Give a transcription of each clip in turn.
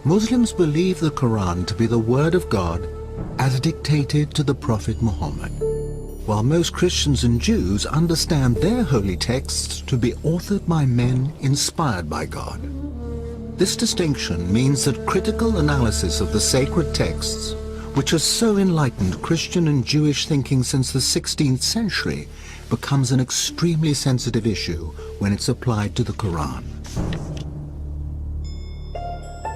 Muslims believe the Quran to be the word of God as dictated to the Prophet Muhammad, while most Christians and Jews understand their holy texts to be authored by men inspired by God. This distinction means that critical analysis of the sacred texts, which has so enlightened Christian and Jewish thinking since the 16th century, becomes an extremely sensitive issue when it's applied to the Quran.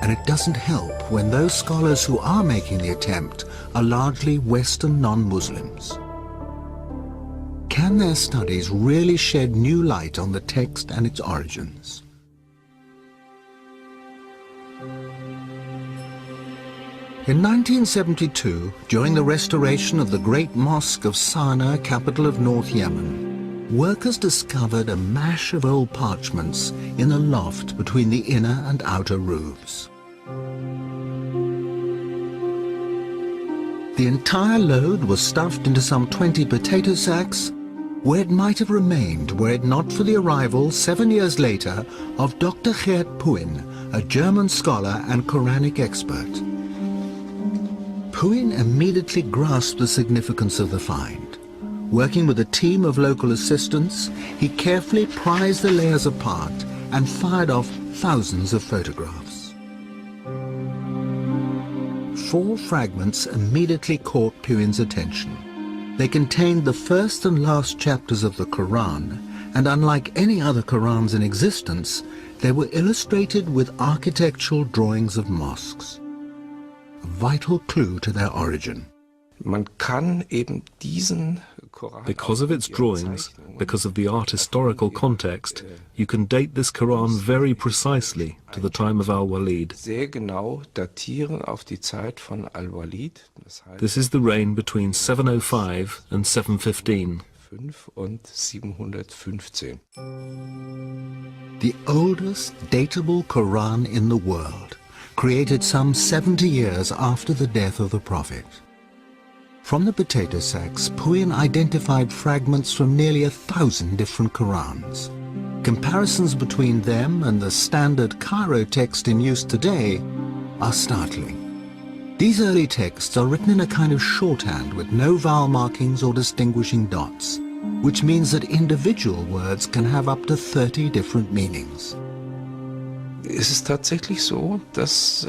And it doesn't help when those scholars who are making the attempt are largely Western non-Muslims. Can their studies really shed new light on the text and its origins? In 1972, during the restoration of the Great Mosque of Sana'a, capital of North Yemen, workers discovered a mash of old parchments in a loft between the inner and outer roofs. The entire load was stuffed into some 20 potato sacks, where it might have remained were it not for the arrival 7 years later of Dr. Geert Puin, a German scholar and Quranic expert. Puin immediately grasped the significance of the find. Working with a team of local assistants, he carefully prized the layers apart and fired off thousands of photographs. 4 fragments immediately caught Puin's attention. They contained the first and last chapters of the Quran, and unlike any other Qurans in existence, they were illustrated with architectural drawings of mosques. A vital clue to their origin. Man kann eben diesen Koran, because of its drawings, because of the art historical context, you can date this Quran very precisely to the time of Al-Walid. sehr genau datieren auf die Zeit von Al-Walid. This is the reign between 705 and 715. 5 und 715. The oldest datable Quran in the world, created some 70 years after the death of the Prophet. From the potato sacks, Puin identified fragments from nearly 1,000 different Qurans. Comparisons between them and the standard Cairo text in use today are startling. These early texts are written in a kind of shorthand with no vowel markings or distinguishing dots, which means that individual words can have up to 30 different meanings. Es ist tatsächlich so, dass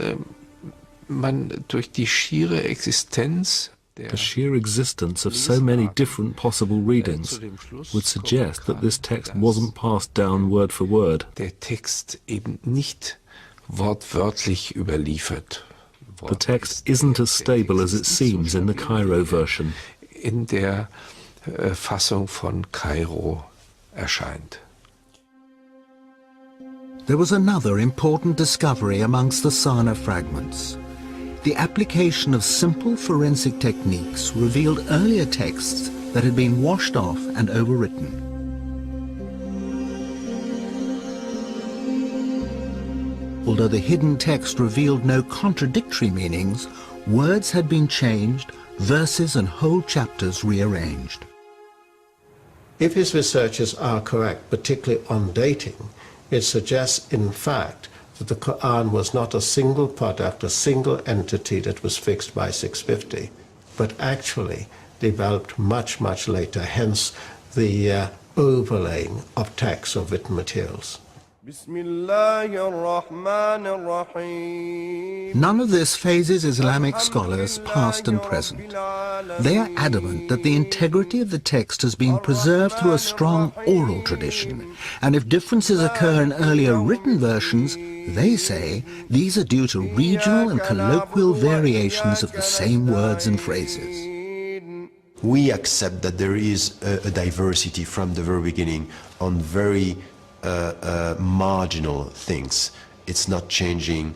man durch die schiere Existenz The sheer existence of so many different possible readings would suggest that this text wasn't passed down word for word. Der Text eben nicht wortwörtlich überliefert. The text isn't as stable as it seems in the Cairo version. In der Fassung von Kairo erscheint. There was another important discovery amongst the Sana'a fragments. The application of simple forensic techniques revealed earlier texts that had been washed off and overwritten. Although the hidden text revealed no contradictory meanings, words had been changed, verses and whole chapters rearranged. If his researches are correct, particularly on dating, it suggests, in fact, that the Quran was not a single product, a single entity that was fixed by 650, but actually developed much, much later, hence the overlaying of texts or written materials. None of this phases Islamic scholars, past and present. They are adamant that the integrity of the text has been preserved through a strong oral tradition, and if differences occur in earlier written versions, they say these are due to regional and colloquial variations of the same words and phrases. We accept that there is a diversity from the very beginning on very marginal things. It's not changing,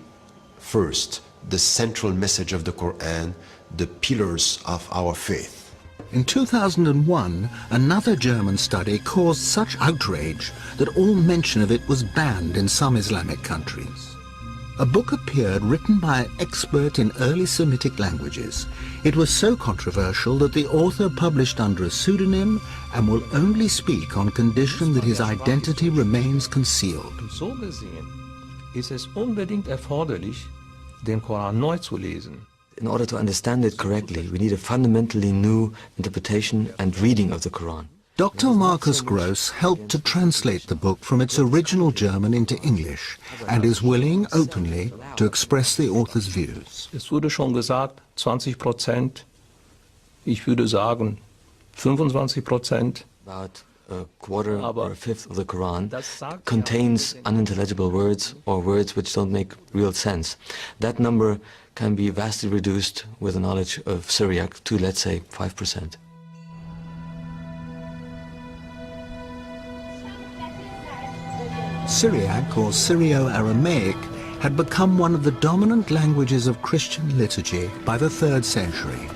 first, the central message of the Quran, the pillars of our faith. In 2001, another German study caused such outrage that all mention of it was banned in some Islamic countries. A book appeared written by an expert in early Semitic languages. It was so controversial that the author published under a pseudonym and will only speak on condition that his identity remains concealed. So gesehen ist es unbedingt erforderlich, den Koran neu zu lesen. In order to understand it correctly, we need a fundamentally new interpretation and reading of the Quran. Dr. Marcus Gross helped to translate the book from its original German into English and is willing openly to express the author's views. Es wurde schon gesagt, 20%, ich würde sagen 25%. About a quarter or a fifth of the Quran contains unintelligible words or words which don't make real sense. That number can be vastly reduced with a knowledge of Syriac to, let's say, 5%. Syriac or Syrio-Aramaic had become one of the dominant languages of Christian liturgy by the 3rd century.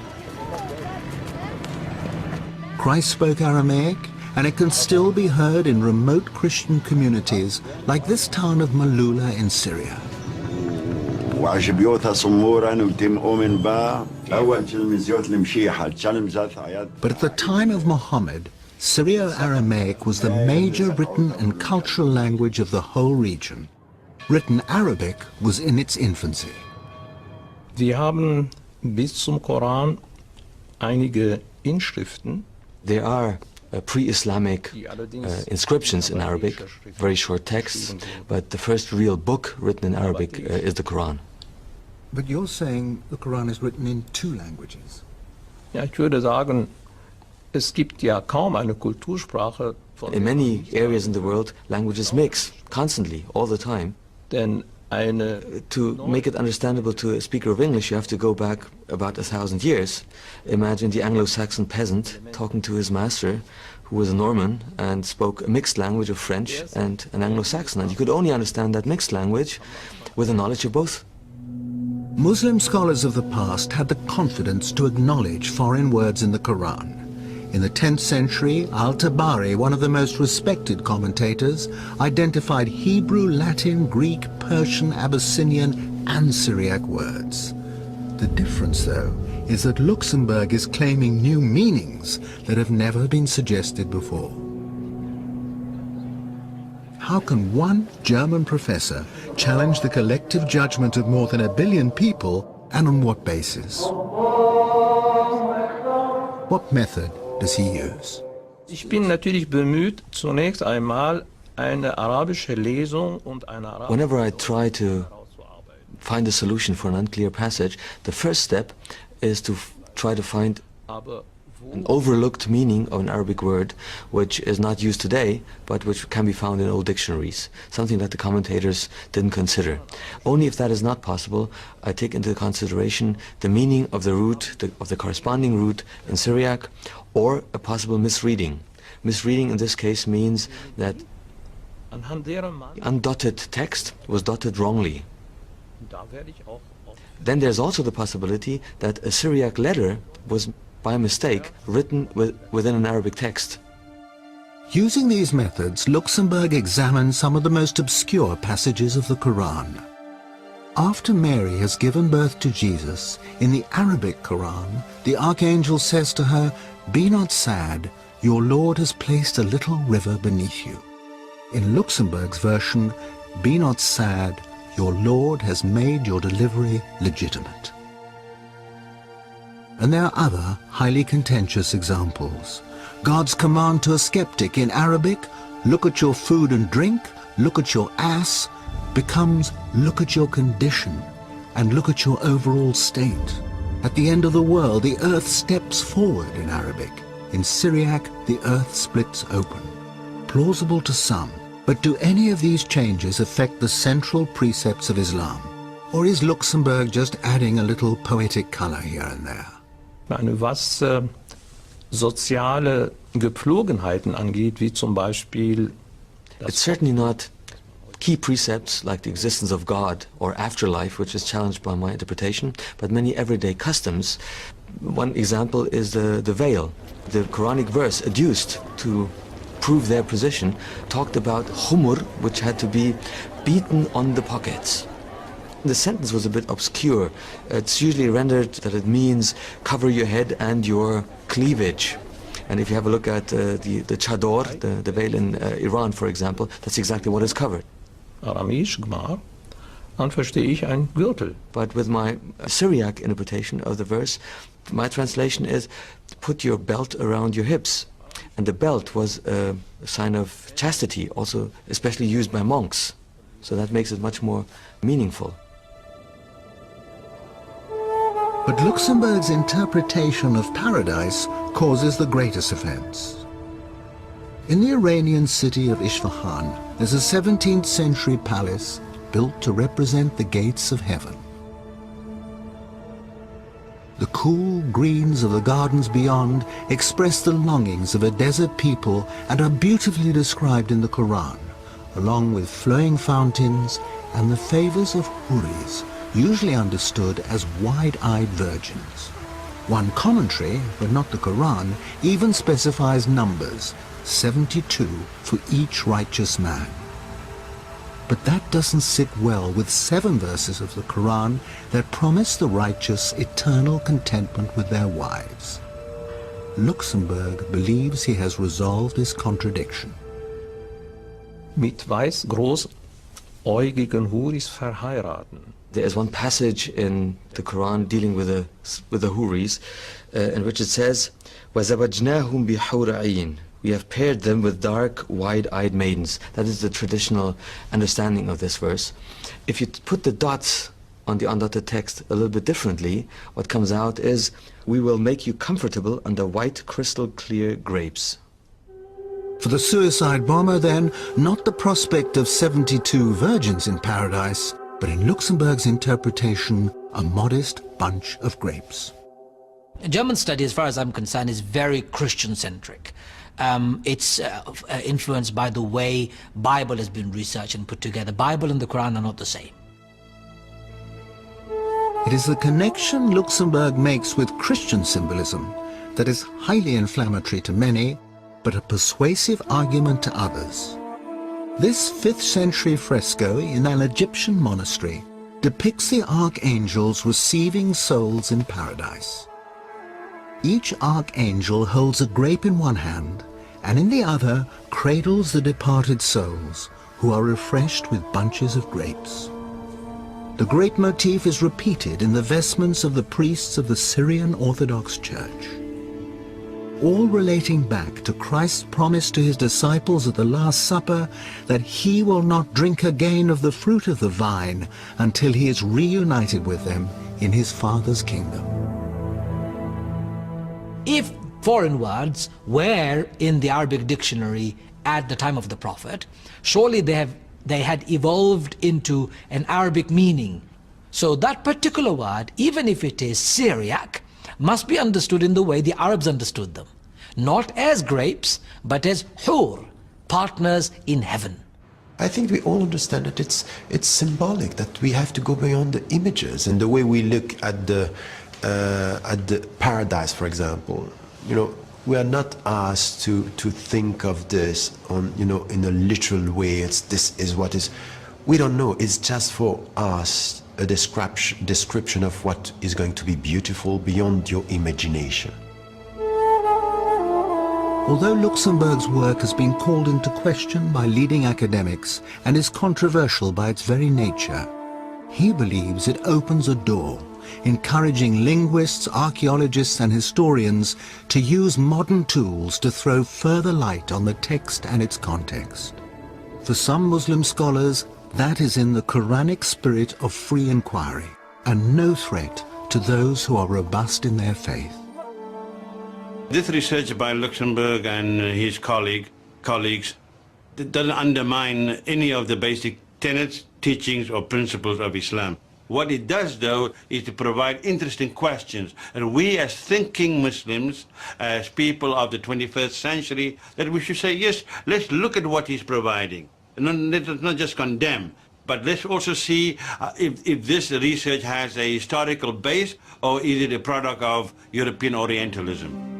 Christ spoke Aramaic, and it can still be heard in remote Christian communities like this town of Malula in Syria. But at the time of Muhammad, Syrio-Aramaic was the major written and cultural language of the whole region. Written Arabic was in its infancy. Wir haben bis zum Koran einige Inschriften. There are pre-Islamic inscriptions in Arabic, very short texts, but the first real book written in Arabic is the Quran. But you're saying the Quran is written in 2 languages. Ja, ich würde sagen, es gibt ja kaum eine Kultursprache von... In many areas in the world, languages mix constantly, all the time. Denn to make it understandable to a speaker of English, you have to go back about 1,000 years. Imagine the Anglo-Saxon peasant talking to his master, who was a Norman and spoke a mixed language of French and an Anglo-Saxon. And you could only understand that mixed language with a knowledge of both. Muslim scholars of the past had the confidence to acknowledge foreign words in the Quran. In the 10th century, Al-Tabari, one of the most respected commentators, identified Hebrew, Latin, Greek, Persian, Abyssinian and Syriac words. The difference, though, is that Luxembourg is claiming new meanings that have never been suggested before. How can one German professor challenge the collective judgment of more than 1 billion people, and on what basis? What method does he use? Ich bin natürlich bemüht, zunächst einmal eine arabische Lesung und eine arabische... Whenever I try to find a solution for an unclear passage, the first step is to try to find an overlooked meaning of an Arabic word which is not used today, but which can be found in old dictionaries, something that the commentators didn't consider. Only if that is not possible, I take into consideration the meaning of the root, of the corresponding root in Syriac, or a possible misreading. Misreading in this case means that undotted text was dotted wrongly. Then there's also the possibility that a Syriac letter was by mistake written within an Arabic text. Using these methods, Luxembourg examined some of the most obscure passages of the Quran. After Mary has given birth to Jesus, in the Arabic Quran, the archangel says to her, "Be not sad, your Lord has placed a little river beneath you." In Luxembourg's version, "Be not sad, your Lord has made your delivery legitimate." And there are other highly contentious examples. God's command to a skeptic in Arabic, "Look at your food and drink, look at your ass," becomes "Look at your condition and look at your overall state." At the end of the world, the earth steps forward in Arabic. In Syriac, the earth splits open. Plausible to some, but do any of these changes affect the central precepts of Islam? Or is Luxembourg just adding a little poetic color here and there? Was soziale Gepflogenheiten angeht, wie zum Beispiel... It's certainly not key precepts like the existence of God or afterlife, which is challenged by my interpretation, but many everyday customs. One example is the veil. The Quranic verse adduced to prove their position talked about humur, which had to be beaten on the pockets. The sentence was a bit obscure. It's usually rendered that it means cover your head and your cleavage. And if you have a look at the chador, the veil in Iran, for example, that's exactly what is covered. Aramäisch Gmar, dann verstehe ich ein Gürtel. But with my Syriac interpretation of the verse, my translation is, put your belt around your hips. And the belt was a sign of chastity, also especially used by monks. So that makes it much more meaningful. But Luxemburg's interpretation of paradise causes the greatest offense. In the Iranian city of Isfahan, there's a 17th century palace built to represent the gates of heaven. The cool greens of the gardens beyond express the longings of a desert people and are beautifully described in the Quran, along with flowing fountains and the favors of huris, usually understood as wide-eyed virgins. One commentary, but not the Quran, even specifies numbers, 72 for each righteous man. But that doesn't sit well with 7 verses of the Quran that promise the righteous eternal contentment with their wives. Luxemburg believes he has resolved his contradiction. Mit weiß großäugigen Huris verheiraten. There is one passage in the Quran dealing with the Huris, in which it says, وَزَوَجْنَاهُمْ بِحُورَ عِينٍ. We have paired them with dark, wide-eyed maidens. That is the traditional understanding of this verse. If you put the dots on the undotted text a little bit differently, what comes out is, we will make you comfortable under white, crystal-clear grapes. For the suicide bomber, then, not the prospect of 72 virgins in paradise, but in Luxemburg's interpretation, a modest bunch of grapes. German study, as far as I'm concerned, is very Christian-centric. It's influenced by the way Bible has been researched and put together. Bible and the Quran are not the same. It is the connection Luxemburg makes with Christian symbolism that is highly inflammatory to many, but a persuasive argument to others. This 5th century fresco in an Egyptian monastery depicts the archangels receiving souls in paradise. Each archangel holds a grape in one hand, and in the other cradles the departed souls, who are refreshed with bunches of grapes. The grape motif is repeated in the vestments of the priests of the Syrian Orthodox Church, all relating back to Christ's promise to his disciples at the Last Supper that he will not drink again of the fruit of the vine until he is reunited with them in his Father's kingdom. If foreign words were in the Arabic dictionary at the time of the Prophet, surely they had evolved into an Arabic meaning. So that particular word, even if it is Syriac, must be understood in the way the Arabs understood them. Not as grapes, but as hur, partners in heaven. I think we all understand that it's symbolic, that we have to go beyond the images and the way we look at the paradise, for example. You know, we are not asked to think of this on, you know, in a literal way. This is what is. We don't know. It's just for us a description of what is going to be beautiful beyond your imagination. Although Luxemburg's work has been called into question by leading academics and is controversial by its very nature, he believes it opens a door, encouraging linguists, archaeologists and historians to use modern tools to throw further light on the text and its context. For some Muslim scholars, that is in the Quranic spirit of free inquiry and no threat to those who are robust in their faith. This research by Luxemburg and his colleagues doesn't undermine any of the basic tenets, teachings or principles of Islam. What it does, though, is to provide interesting questions. And we as thinking Muslims, as people of the 21st century, that we should say, yes, let's look at what he's providing. And let's not just condemn, but let's also see if this research has a historical base or is it a product of European Orientalism.